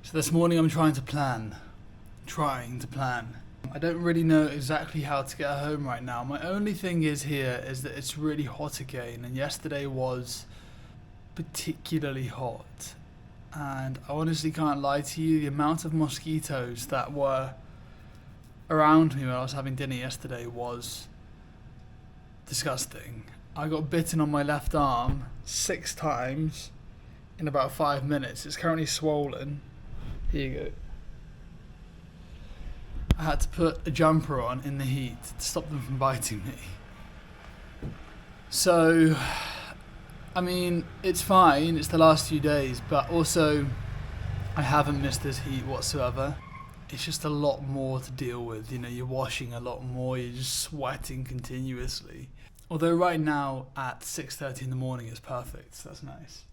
So this morning I'm trying to plan. I don't really know exactly how to get home right now. My only thing is that it's really hot again, and yesterday was particularly hot. And I honestly can't lie to you, the amount of mosquitoes that were around me when I was having dinner yesterday was disgusting. I got bitten on my left arm 6 times in about 5 minutes. It's currently swollen. Here you go. I had to put a jumper on in the heat to stop them from biting me. So, I mean, it's fine, it's the last few days, but also I haven't missed this heat whatsoever. It's just a lot more to deal with, you know, you're washing a lot more, you're just sweating continuously. Although right now at 6:30 in the morning is perfect, so that's nice.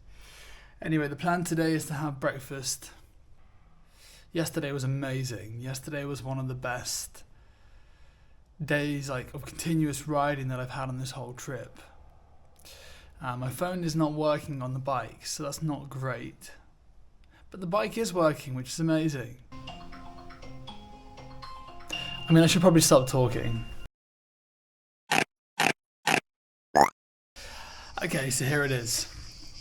Anyway, the plan today is to have breakfast. Yesterday was amazing. Yesterday was one of the best days of continuous riding that I've had on this whole trip. My phone is not working on the bike, so that's not great. But the bike is working, which is amazing. I mean, I should probably stop talking. Okay, so here it is.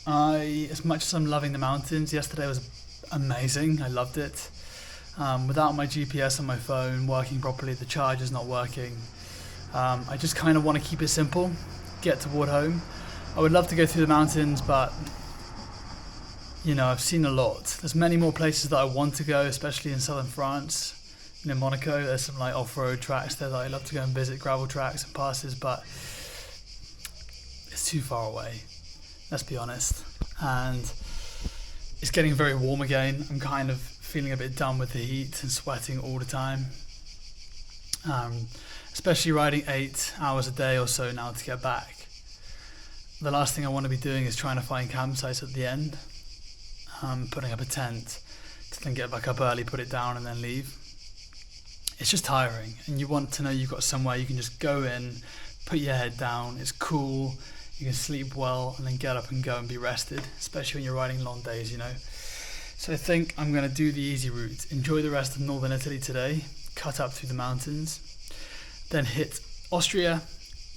As much as I'm loving the mountains, yesterday was amazing. I loved it. Without my GPS on my phone working properly, the charger's not working. I just kind of want to keep it simple, get toward home. I would love to go through the mountains, but you know, I've seen a lot. There's many more places that I want to go, especially in southern France. You know, Monaco, there's some off-road tracks there that I love to go and visit, gravel tracks and passes, but it's too far away, let's be honest. And it's getting very warm again. I'm kind of feeling a bit done with the heat and sweating all the time. Especially riding 8 hours a day or so now to get back. The last thing I want to be doing is trying to find campsites at the end. Putting up a tent to then get back up early, put it down and then leave. It's just tiring, and you want to know you've got somewhere you can just go in, put your head down, it's cool, you can sleep well and then get up and go and be rested, especially when you're riding long days, you know. So I think I'm going to do the easy route, enjoy the rest of northern Italy today, cut up through the mountains, then hit Austria,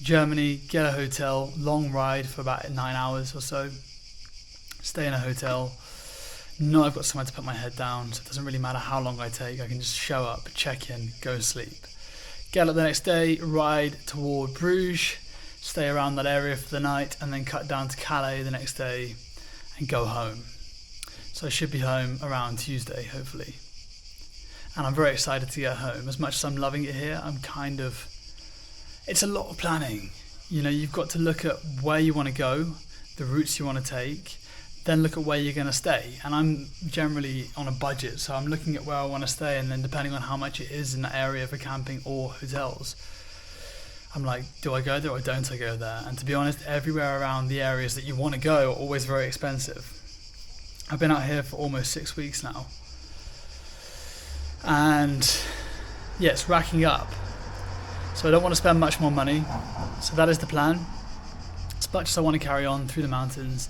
Germany, get a hotel, long ride for about 9 hours or so, stay in a hotel. No, I've got somewhere to put my head down, so it doesn't really matter how long I take. I can just show up, check in, go sleep. Get up the next day, ride toward Bruges, stay around that area for the night, and then cut down to Calais the next day and go home. So I should be home around Tuesday, hopefully. And I'm very excited to get home. As much as I'm loving it here, it's a lot of planning. You know, you've got to look at where you want to go, the routes you want to take, then look at where you're going to stay. And I'm generally on a budget, so I'm looking at where I want to stay, and then depending on how much it is in that area for camping or hotels, I'm like, do I go there or don't I go there? And to be honest, everywhere around the areas that you want to go are always very expensive. I've been out here for almost 6 weeks now. And yeah, it's racking up. So I don't want to spend much more money. So that is the plan. As much as I want to carry on through the mountains,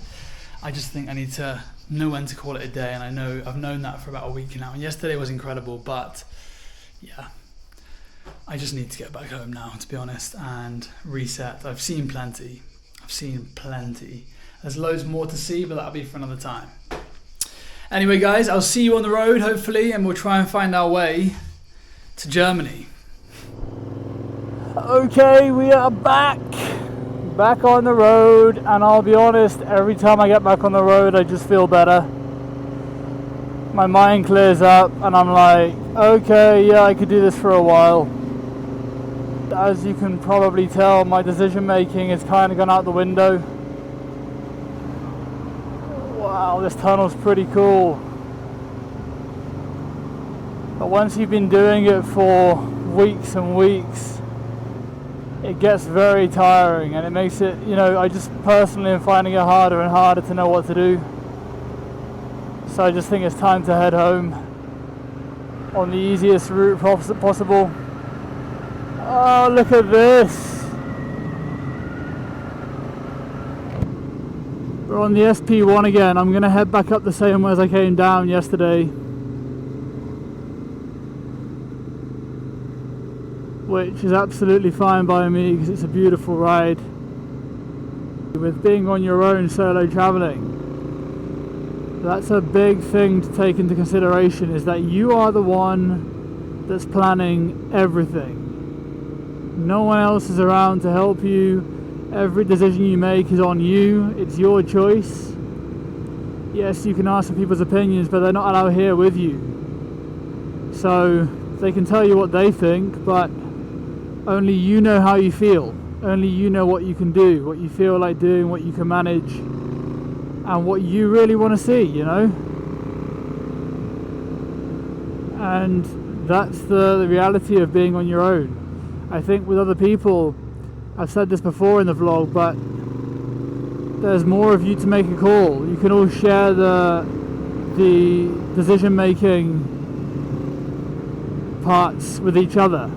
I just think I need to know when to call it a day, and I've known that for about a week now. And yesterday was incredible, but yeah, I just need to get back home now, to be honest, and reset. I've seen plenty. There's loads more to see, but that'll be for another time. Anyway, guys, I'll see you on the road, hopefully, and we'll try and find our way to Germany. Okay, we are back on the road, and I'll be honest, every time I get back on the road I just feel better. My mind clears up and I'm like, okay, yeah, I could do this for a while. As you can probably tell, my decision making has kind of gone out the window. Wow, this tunnel's pretty cool. But once you've been doing it for weeks and weeks, it gets very tiring, and it makes it, you know, I just personally am finding it harder and harder to know what to do. So I just think it's time to head home on the easiest route possible. Oh, look at this. We're on the SP1 again. I'm going to head back up the same way as I came down yesterday. which is absolutely fine by me because it's a beautiful ride. With being on your own solo travelling, that's a big thing to take into consideration, is that you are the one that's planning everything. No one else is around to help you. Every decision you make is on you. It's your choice. Yes, you can ask for people's opinions, but they're not allowed here with you. So they can tell you what they think, but only you know how you feel. Only you know what you can do, what you feel like doing, what you can manage, and what you really want to see, you know? And that's the reality of being on your own. I think with other people, I've said this before in the vlog, but there's more of you to make a call. You can all share the decision making parts with each other.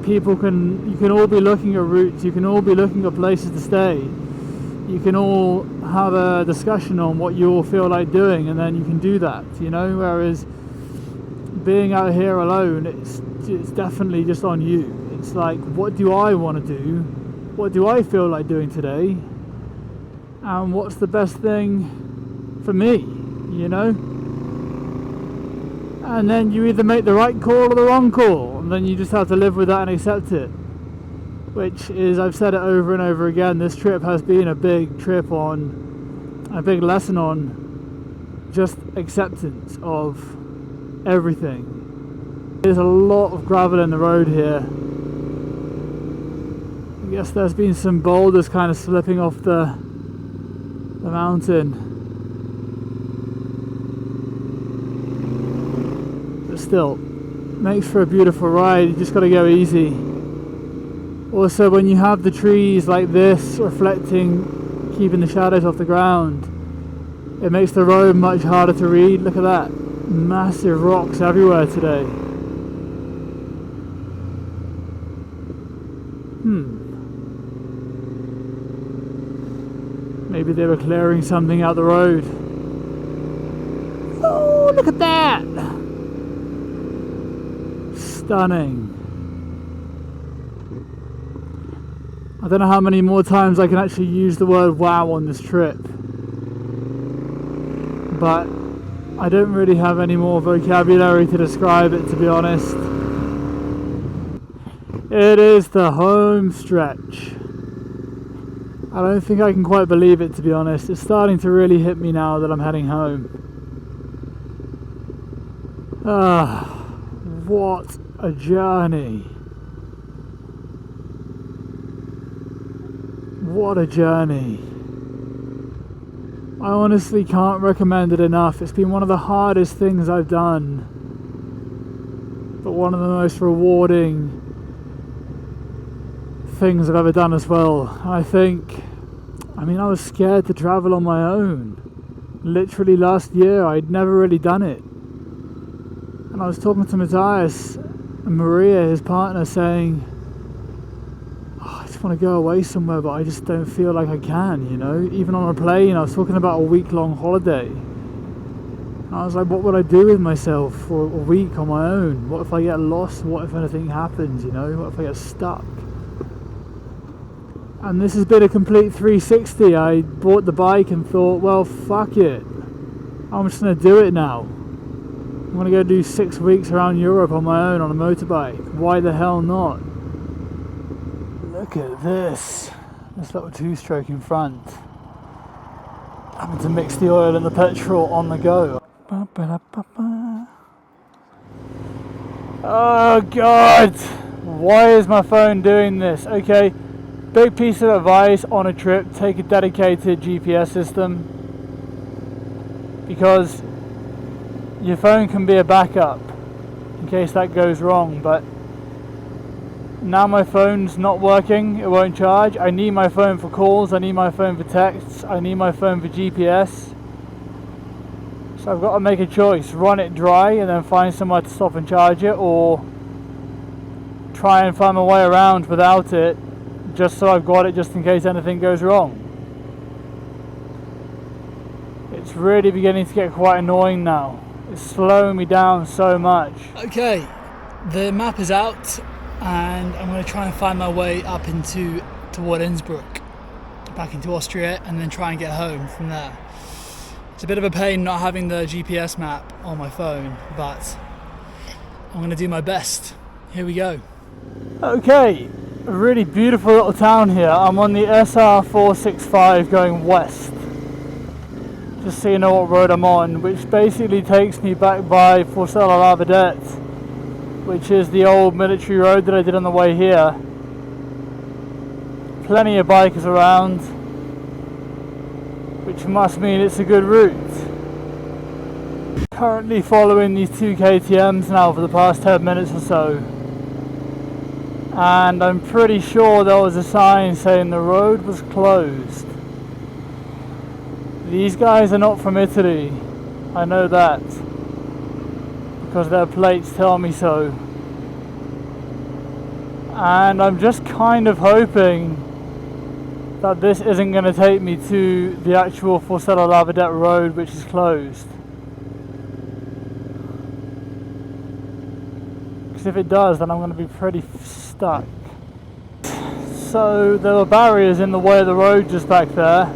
You can all be looking at routes, you can all be looking at places to stay, you can all have a discussion on what you all feel like doing, and then you can do that, you know. Whereas being out here alone, it's definitely just on you. It's like, what do I want to do, what do I feel like doing today, and what's the best thing for me, you know. And then you either make the right call or the wrong call, and then you just have to live with that and accept it. Which is, I've said it over and over again, this trip has been a big trip on, a big lesson on just acceptance of everything. There's a lot of gravel in the road here. I guess there's been some boulders kind of slipping off the mountain. Still, makes for a beautiful ride. You just got to go easy. Also, when you have the trees like this reflecting, keeping the shadows off the ground, it makes the road much harder to read. Look at that, massive rocks everywhere today. Maybe they were clearing something out the road. Oh, look at that! Stunning. I don't know how many more times I can actually use the word wow on this trip, but I don't really have any more vocabulary to describe it, to be honest. It is the home stretch. I don't think I can quite believe it, to be honest. It's starting to really hit me now that I'm heading home. What a journey. What a journey. I honestly can't recommend it enough. It's been one of the hardest things I've done, but one of the most rewarding things I've ever done as well. I was scared to travel on my own. Literally last year I'd never really done it. And I was talking to Matthias and Maria, his partner, saying, I just want to go away somewhere, but I just don't feel like I can, you know. Even on a plane, I was talking about a week-long holiday. And I was like, what would I do with myself for a week on my own? What if I get lost? What if anything happens, you know? What if I get stuck? And this has been a complete 360. I bought the bike and thought, well, fuck it. I'm just going to do it now. I'm going to go do 6 weeks around Europe on my own on a motorbike. Why the hell not? Look at this. This little two-stroke in front. Having to mix the oil and the petrol on the go. Oh God! Why is my phone doing this? Okay, big piece of advice on a trip: take a dedicated GPS system, because your phone can be a backup in case that goes wrong. But now my phone's not working, it won't charge. I need my phone for calls, I need my phone for texts, I need my phone for GPS. So I've got to make a choice: run it dry and then find somewhere to stop and charge it, or try and find my way around without it, just so I've got it just in case anything goes wrong. It's really beginning to get quite annoying now. It's slowing me down so much. Okay, the map is out. and I'm going to try and find my way up toward Innsbruck, back into Austria, and then try and get home from there. It's a bit of a pain not having the GPS map on my phone, but I'm going to do my best. Here we go. Okay, a really beautiful little town here. I'm on the SR465 going west, just so you know what road I'm on, which basically takes me back by Forcella, which is the old military road that I did on the way here. Plenty of bikers around, which must mean it's a good route. Currently following these 2 KTMs now for the past 10 minutes or so, and I'm pretty sure there was a sign saying the road was closed. These guys are not from Italy, I know that, because their plates tell me so. And I'm just kind of hoping that this isn't going to take me to the actual Forcella road, which is closed. Because if it does, then I'm going to be pretty stuck. So there were barriers in the way of the road just back there.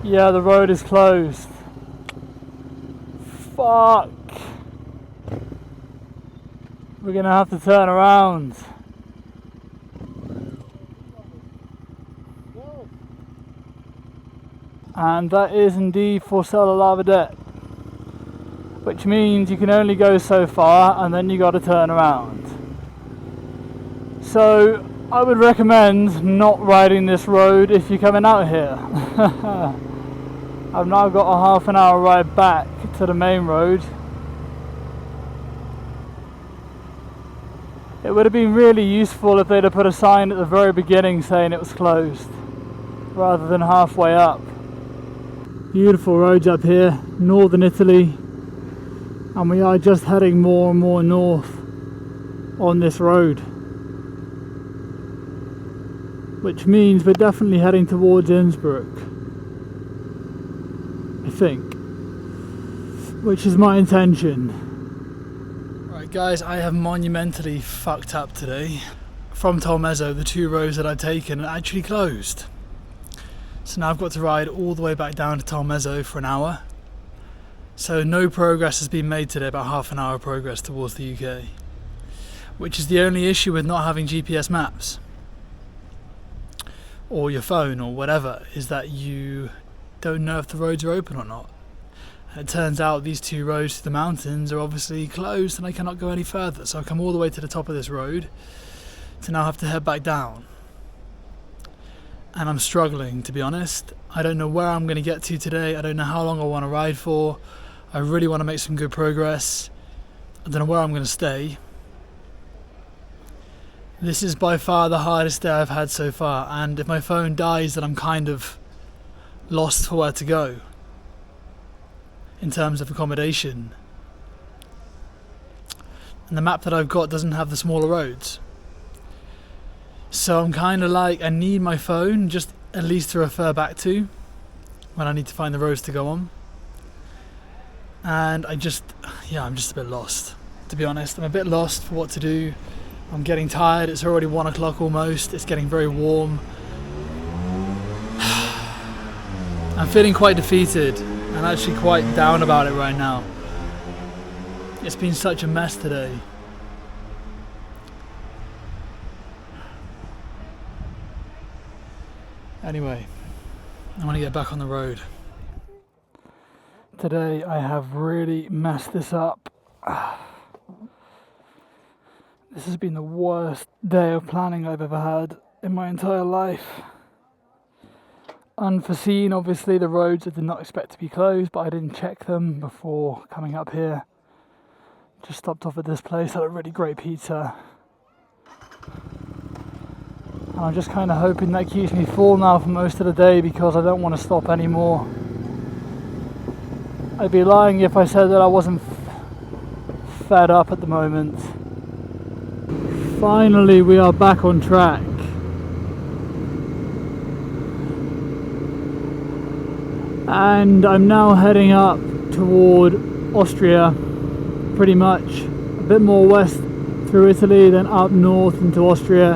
Yeah, the road is closed. Fuck. We're gonna have to turn around. And that is indeed Forcella, which means you can only go so far and then you got to turn around. So I would recommend not riding this road if you're coming out here. I've now got a half an hour ride back to the main road. It would have been really useful if they'd have put a sign at the very beginning saying it was closed, rather than halfway up. Beautiful roads up here, northern Italy, and we are just heading more and more north on this road, which means we're definitely heading towards Innsbruck, I think, which is my intention. Right guys, I have monumentally fucked up today. From Tolmezzo, the 2 roads that I've taken are actually closed. So now I've got to ride all the way back down to Tolmezzo for an hour. So no progress has been made today, about half an hour progress towards the UK. Which is the only issue with not having GPS maps, or your phone or whatever, is that you don't know if the roads are open or not. And it turns out these 2 roads to the mountains are obviously closed and I cannot go any further. So I come all the way to the top of this road to now have to head back down. And I'm struggling, to be honest. I don't know where I'm going to get to today. I don't know how long I want to ride for. I really want to make some good progress. I don't know where I'm going to stay. This is by far the hardest day I've had so far, and if my phone dies, then I'm kind of lost for where to go in terms of accommodation. And the map that I've got doesn't have the smaller roads. So I'm kind of like, I need my phone just at least to refer back to when I need to find the roads to go on. And I'm just a bit lost, to be honest. I'm a bit lost for what to do. I'm getting tired. It's already 1 o'clock almost. It's getting very warm. I'm feeling quite defeated and actually quite down about it right now. It's been such a mess today. Anyway, I want to get back on the road. Today I have really messed this up. This has been the worst day of planning I've ever had in my entire life. Unforeseen, obviously, the roads I did not expect to be closed, but I didn't check them before coming up here. Just stopped off at this place, had a really great pizza. And I'm just kind of hoping that keeps me full now for most of the day, because I don't want to stop anymore. I'd be lying if I said that I wasn't fed up at the moment. Finally, we are back on track. And I'm now heading up toward Austria, pretty much bit more west through Italy, then up north into Austria.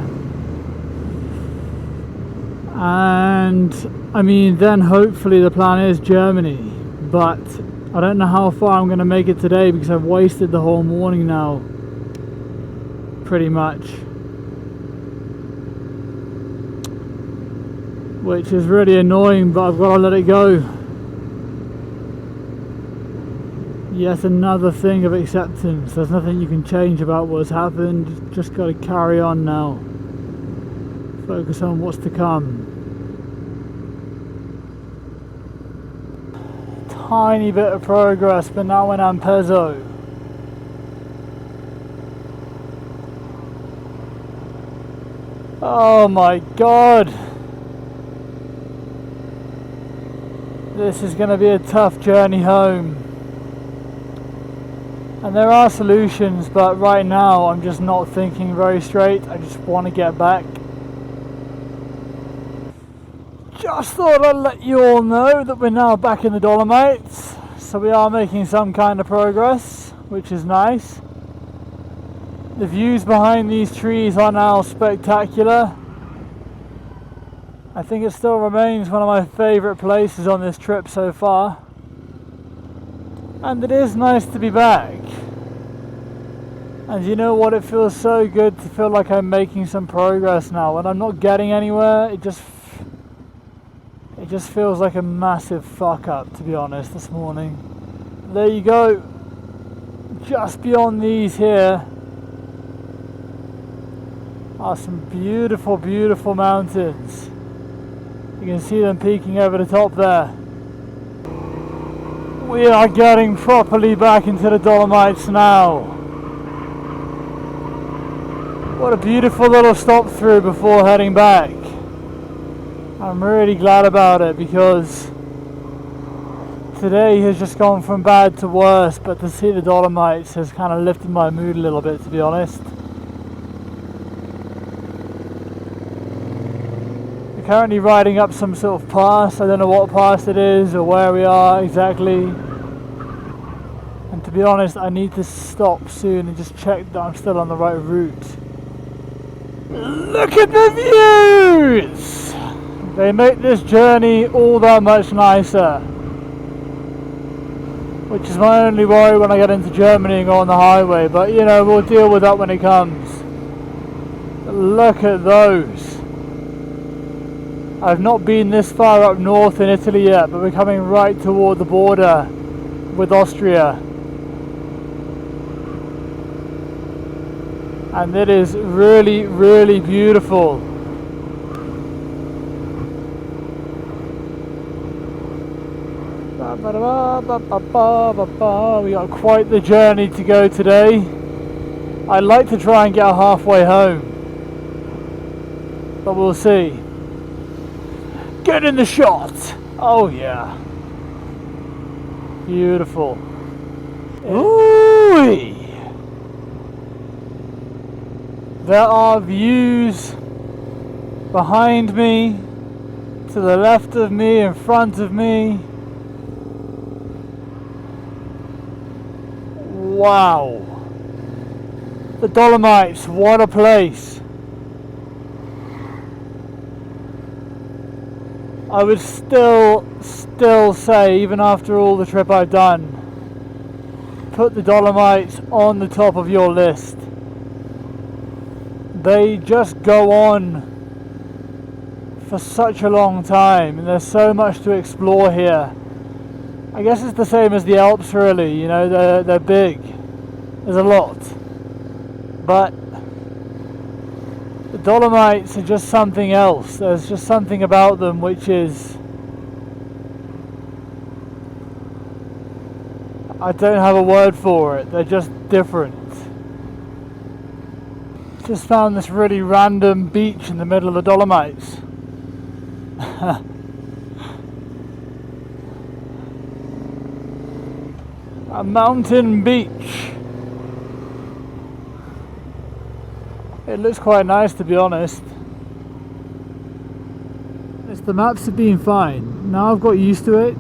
And I mean, then hopefully the plan is Germany, but I don't know how far I'm going to make it today because I've wasted the whole morning now, pretty much, which is really annoying, but I've got to let it go. Yet another thing of acceptance. There's nothing you can change about what's happened, just got to carry on now, focus on what's to come. Tiny bit of progress, but now in Ampezzo. Oh my god, this is going to be a tough journey home, and there are solutions, but right now I'm just not thinking very straight. I just want to get back. Just thought I'd let you all know that we're now back in the Dolomites, so we are making some kind of progress, which is nice. The views behind these trees are now spectacular. I think it still remains one of my favourite places on this trip so far, and it is nice to be back. And you know what, it feels so good to feel like I'm making some progress now. When I'm not getting anywhere, it just feels like a massive fuck up, to be honest, this morning. There you go. Just beyond these here are some beautiful, beautiful mountains. You can see them peeking over the top there. We are getting properly back into the Dolomites now. What a beautiful little stop through before heading back. I'm really glad about it because today has just gone from bad to worse, but to see the Dolomites has kind of lifted my mood a little bit, to be honest. We're currently riding up some sort of pass. I don't know what pass it is or where we are exactly. And to be honest, I need to stop soon and just check that I'm still on the right route. Look at the views! They make this journey all that much nicer, which is my only worry when I get into Germany and go on the highway, but you know, we'll deal with that when it comes. Look at those. I've not been this far up north in Italy yet, but we're coming right toward the border with Austria. And it is really, really beautiful. We got quite the journey to go today. I'd like to try and get halfway home, but we'll see. Get in the shot! Oh yeah. Beautiful. Ooh! There are views behind me, to the left of me, in front of me. Wow. The Dolomites, what a place. I would still say, even after all the trip I've done, put the Dolomites on the top of your list. They just go on for such a long time, and there's so much to explore here. I guess it's the same as the Alps, really. You know, they're big. There's a lot, but the Dolomites are just something else. There's just something about them which is, I don't have a word for it. They're just different. Just found this really random beach in the middle of the Dolomites. A mountain beach. It looks quite nice, to be honest. The maps have been fine. Now I've got used to it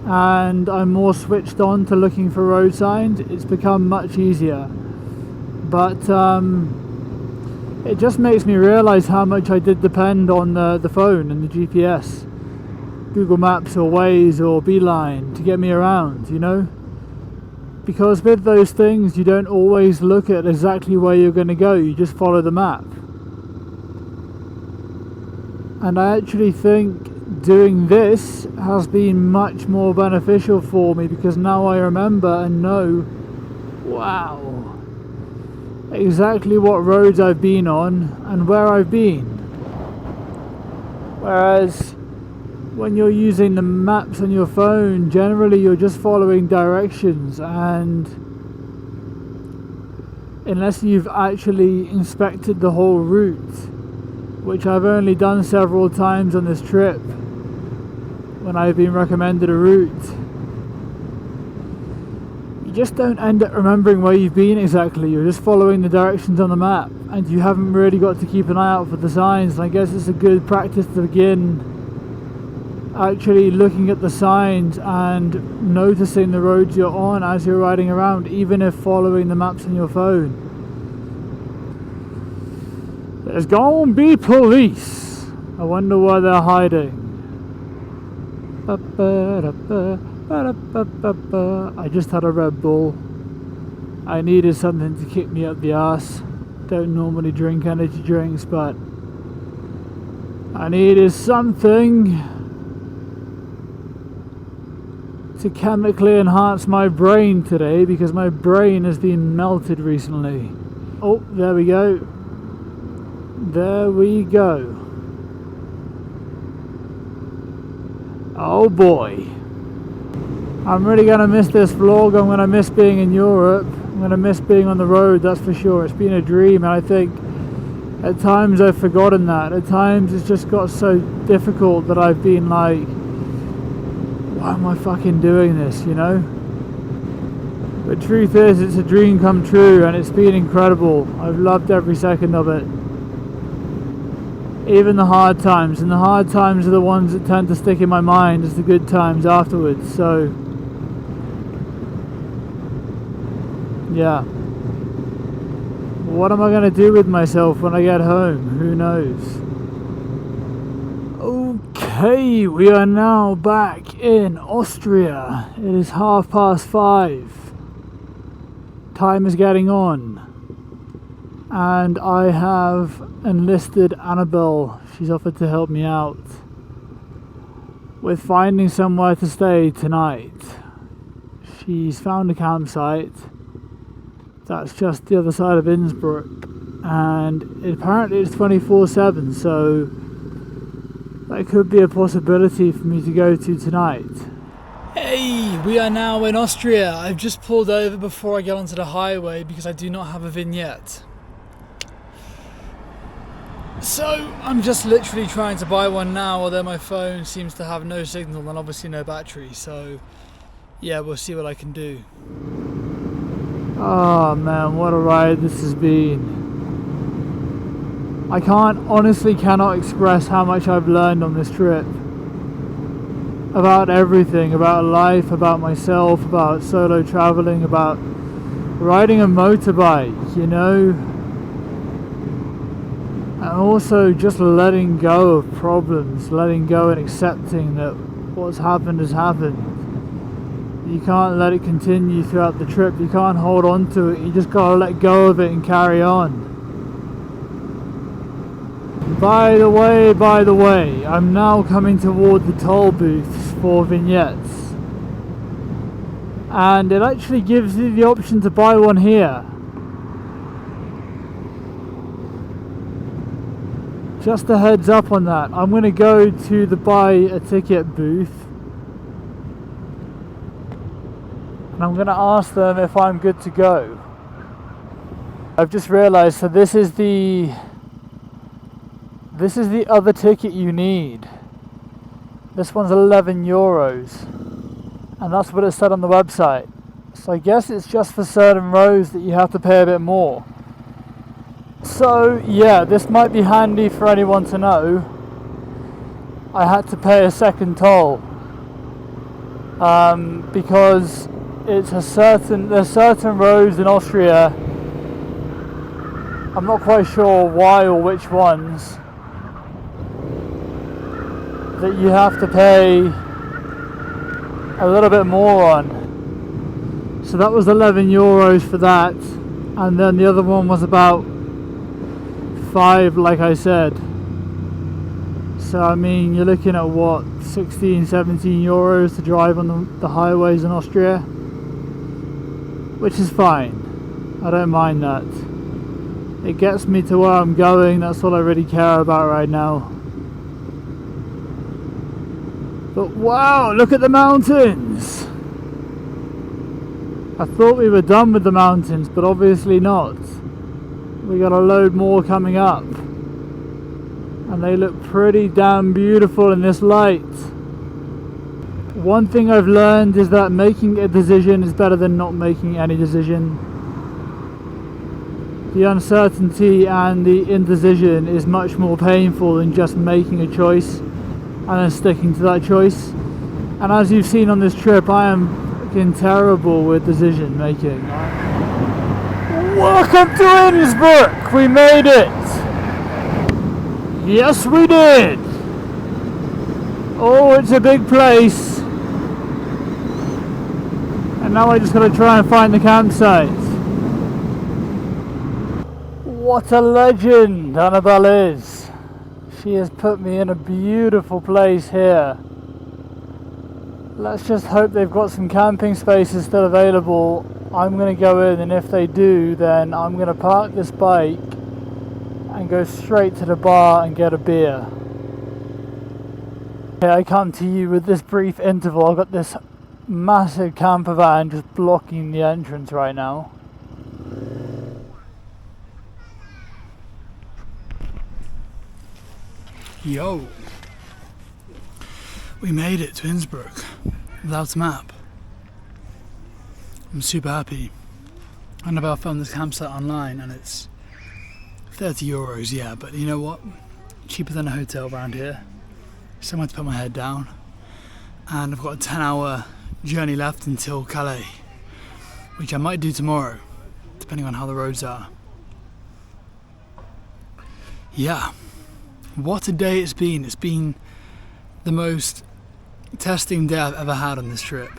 and I'm more switched on to looking for road signs. It's become much easier. but it just makes me realise how much I did depend on the phone and the GPS, Google Maps or Waze or Beeline to get me around, you know? Because with those things you don't always look at exactly where you're going to go, you just follow the map. And I actually think doing this has been much more beneficial for me, because now I remember and know, wow, exactly what roads I've been on and where I've been. Whereas when you're using the maps on your phone, generally you're just following directions, and unless you've actually inspected the whole route, which I've only done several times on this trip when I've been recommended a route, you just don't end up remembering where you've been exactly. You're just following the directions on the map, and you haven't really got to keep an eye out for the signs. And I guess it's a good practice to begin actually looking at the signs and noticing the roads you're on as you're riding around, even if following the maps on your phone. There's gonna be police. I wonder where they're hiding. I just had a Red Bull. I needed something to kick me up the arse. Don't normally drink energy drinks, but I needed something to chemically enhance my brain today, because my brain has been melted recently. Oh, there we go. There we go. Oh boy. I'm really going to miss this vlog. I'm going to miss being in Europe. I'm going to miss being on the road, that's for sure. It's been a dream, and I think at times I've forgotten that. At times it's just got so difficult that I've been like, why am I fucking doing this, you know? But truth is, it's a dream come true, and it's been incredible. I've loved every second of it. Even the hard times, and the hard times are the ones that tend to stick in my mind as the good times afterwards. So yeah, what am I going to do with myself when I get home? Who knows? Okay, we are now back in Austria. It is 5:30. Time is getting on, and I have enlisted Annabelle. She's offered to help me out with finding somewhere to stay tonight. She's found a campsite that's just the other side of Innsbruck, and apparently it's 24/7, so that could be a possibility for me to go to tonight. Hey, we are now in Austria. I've just pulled over before I get onto the highway because I do not have a vignette. So I'm just literally trying to buy one now, although my phone seems to have no signal and obviously no battery, so yeah, we'll see what I can do. Oh man, what a ride this has been. I honestly cannot express how much I've learned on this trip. About everything, about life, about myself, about solo traveling, about riding a motorbike, you know. And also just letting go of problems, letting go and accepting that what's happened has happened. You can't let it continue throughout the trip, you can't hold on to it, you just gotta let go of it and carry on. By the way, I'm now coming toward the toll booths for Vignettes. And it actually gives you the option to buy one here. Just a heads up on that. I'm going to go to the buy a ticket booth, and I'm going to ask them if I'm good to go. I've just realised, so this is the other ticket you need. This one's €11, and that's what it said on the website. So I guess it's just for certain roads that you have to pay a bit more. So yeah, this might be handy for anyone to know. I had to pay a second toll because there's certain roads in Austria I'm not quite sure why or which ones, that you have to pay a little bit more on. So that was €11 for that, and then the other one was about 5, like I said. So I mean, you're looking at what, 16, 17 euros to drive on the highways in Austria, which is fine. I don't mind that. It gets me to where I'm going. That's all I really care about right now. But wow, look at the mountains! I thought we were done with the mountains, but obviously not. We got a load more coming up, and they look pretty damn beautiful in this light. One thing I've learned is that making a decision is better than not making any decision. The uncertainty and the indecision is much more painful than just making a choice and then sticking to that choice. And as you've seen on this trip, I am fucking terrible with decision making. Welcome to Innsbruck! We made it! Yes, we did! Oh, it's a big place. And now I just gotta try and find the campsite. What a legend Annabelle is. She has put me in a beautiful place here. Let's just hope they've got some camping spaces still available. I'm going to go in, and if they do, then I'm going to park this bike and go straight to the bar and get a beer. Okay, I come to you with this brief interval. I've got this massive camper van just blocking the entrance right now. Yo, we made it to Innsbruck without a map. I'm super happy. Annabelle found this campsite online and it's €30, yeah, but you know what? Cheaper than a hotel around here. Somewhere to put my head down. And I've got a 10-hour journey left until Calais, which I might do tomorrow, depending on how the roads are. Yeah. What a day it's been. It's been the most testing day I've ever had on this trip.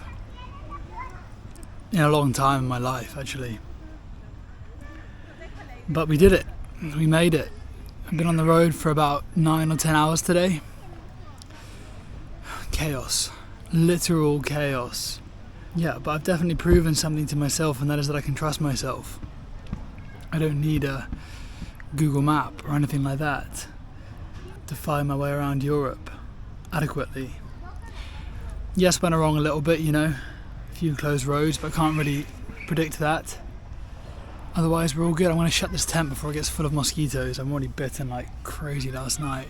In a long time in my life, actually. But we did it. We made it. I've been on the road for about 9 or 10 hours today. Chaos. Literal chaos. Yeah, but I've definitely proven something to myself, and that is that I can trust myself. I don't need a Google map or anything like that to find my way around Europe adequately. Yes, went wrong a little bit, you know, a few closed roads, but I can't really predict that. Otherwise we're all good. I'm going to shut this tent before it gets full of mosquitoes. I'm already bitten like crazy last night.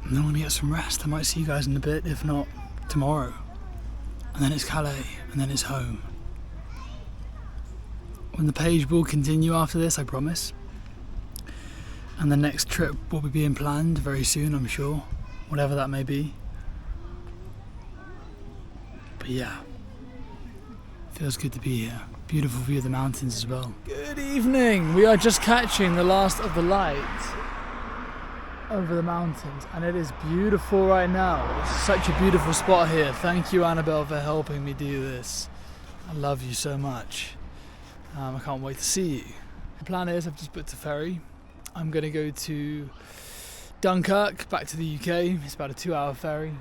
And then I'm going to get some rest. I might see you guys in a bit, if not tomorrow. And then it's Calais, and then it's home. And the page will continue after this, I promise. And the next trip will be being planned very soon, I'm sure, whatever that may be. But yeah, feels good to be here. Beautiful view of the mountains as well. Good evening. We are just catching the last of the light over the mountains, and it is beautiful right now. It's such a beautiful spot here. Thank you, Annabelle, for helping me do this. I love you so much. I can't wait to see you. The plan is I've just booked a ferry. I'm going to go to Dunkirk, back to the UK. It's about a 2-hour ferry.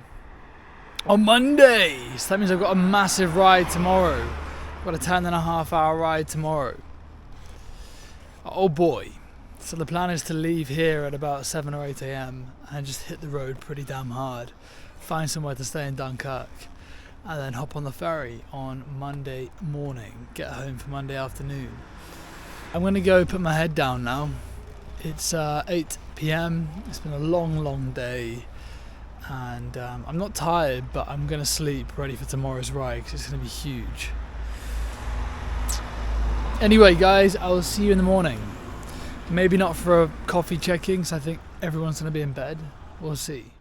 On Monday! So that means I've got a massive ride tomorrow. I've got a 10.5-hour ride tomorrow. Oh boy. So the plan is to leave here at about 7 or 8 a.m. and just hit the road pretty damn hard. Find somewhere to stay in Dunkirk. And then hop on the ferry on Monday morning. Get home for Monday afternoon. I'm going to go put my head down now. It's 8 p.m. It's been a long day, and I'm not tired, but I'm going to sleep ready for tomorrow's ride because it's going to be huge. Anyway guys, I will see you in the morning. Maybe not for a coffee checking, because I think everyone's going to be in bed. We'll see.